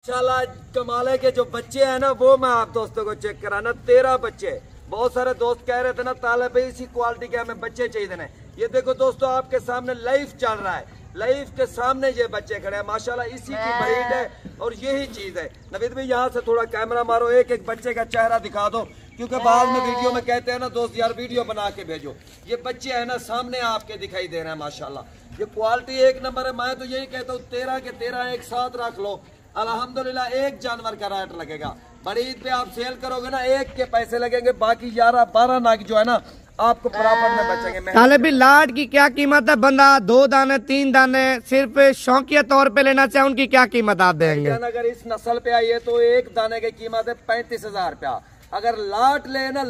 माशाल्लाह कमाले के जो बच्चे हैं ना वो मैं आप दोस्तों को चेक कराना 13 बच्चे। बहुत सारे दोस्त कह रहे थे ना ताले भाई इसी क्वालिटी के हमें बच्चे चाहिए थे। ये देखो दोस्तों आपके सामने लाइव चल रहा है, लाइव के सामने ये बच्चे खड़े हैं माशाल्लाह इसी की ब्रीड है और यही चीज है। नवीद भाई यहाँ से थोड़ा कैमरा मारो, एक एक बच्चे का चेहरा दिखा दो क्योंकि बाद में वीडियो में कहते हैं ना दोस्त यार वीडियो बना के भेजो। ये बच्चे है ना सामने आपके दिखाई दे रहे हैं माशाल्लाह, ये क्वालिटी एक नंबर है। मैं तो यही कहता हूँ 13 के 13 एक साथ रख लो, अल्हम्दुलिल्लाह एक जानवर का रेट लगेगा। बड़ी ईद पे आप सेल करोगे ना एक के पैसे लगेंगे, बाकी 11-12 नाग जो है ना आपको प्रॉफिट में बचेंगे। ताले भी लाट की क्या कीमत है? बंदा 2 दाने 3 दाने सिर्फ शौकिया तौर पे लेना चाहे उनकी क्या कीमत आप देंगे? अगर इस नस्ल पे आई है तो एक दाने की कीमत है 35,000 रुपया। अगर लाट ले ना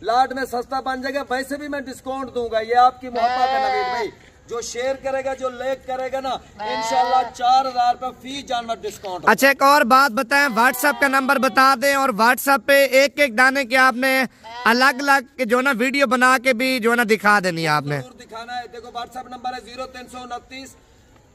लाट में सस्ता बन जाएगा, वैसे भी मैं डिस्काउंट दूंगा। ये आपकी मोहब्बत है नवीद भाई, जो शेयर करेगा जो लाइक करेगा ना इंशाल्लाह 4,000 रुपए फी जानवर डिस्काउंट। अच्छा एक और बात बताएं, व्हाट्सएप का नंबर बता दें और व्हाट्सएप पे एक एक दाने के आपने अलग अलग जो ना वीडियो बना के भी जो ना दिखा देनी है आपने दिखाना है। देखो व्हाट्सएप नंबर है 0329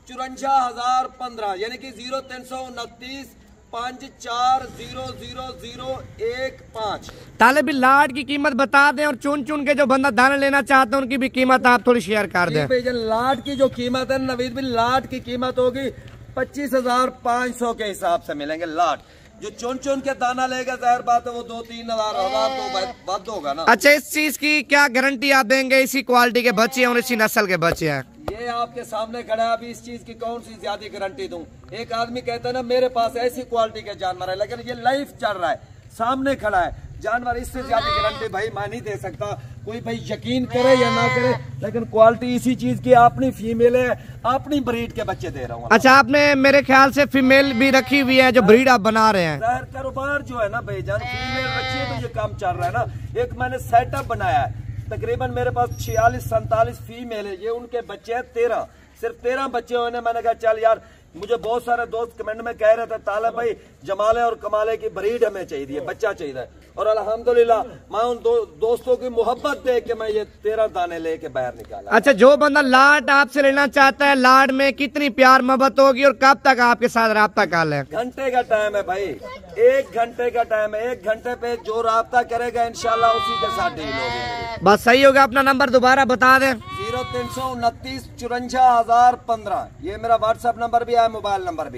54,015 यानी कि 0329 54000115। ताले भी लाट की कीमत बता दें और चुन चुन के जो बंदा दाने लेना चाहते हैं उनकी भी कीमत आप थोड़ी शेयर कर दें। लाट की जो कीमत है नवीद भी लाट की कीमत होगी 25,500 के हिसाब से मिलेंगे लाट। जो चुन चुन के दाना लेगा जाहिर बात है वो 2-3 हजार तो बद होगा ना। अच्छा इस चीज की क्या गारंटी आप देंगे? इसी क्वालिटी के बच्चे और इसी नस्ल के बच्चे हैं, ये आपके सामने खड़ा है। अभी इस चीज की कौन सी ज्यादा गारंटी दूं? एक आदमी कहता है ना मेरे पास ऐसी क्वालिटी के जानवर है, लेकिन ये लाइव चल रहा है सामने खड़ा है जानवर, इससे ज्यादा गारंटी भाई मैं नहीं दे सकता। कोई भाई यकीन करे या ना करे, लेकिन क्वालिटी इसी चीज की अपनी फीमेल है, अपनी ब्रीड के बच्चे दे रहा हूँ। अच्छा आपने मेरे ख्याल से फीमेल भी रखी हुई है जो ब्रीड आप बना रहे हैं? कारोबार जो है ना भाई जान फीमेल रखी है तो ये काम चल रहा है ना। एक मैंने सेटअप बनाया है, तकरीबन मेरे पास 46-47 फीमेल है, ये उनके बच्चे हैं 13, सिर्फ 13 बच्चे होने। मैंने कहा चल यार, मुझे बहुत सारे दोस्त कमेंट में कह रहे थे ताला भाई जमाले और कमाले की ब्रीड हमें चाहिए, बच्चा चाहिए, और अल्हम्दुलिल्लाह मैं उन दोस्तों की मोहब्बत देख के मैं ये 13 दाने लेके बाहर निकाला। अच्छा जो बंदा लाट आपसे लेना चाहता है, लाट में कितनी प्यार मोहब्बत होगी और कब तक आपके साथ राब्ता कर ले? घंटे का टाइम है भाई, 1 घंटे का टाइम है। 1 घंटे पे जो राब्ता करेगा इंशाल्लाह उसी के साथ डील होगी। बस सही होगा। अपना नंबर दोबारा बता दें। 0329 54,015 ये मेरा व्हाट्सएप नंबर भी है, मोबाइल नंबर भी है।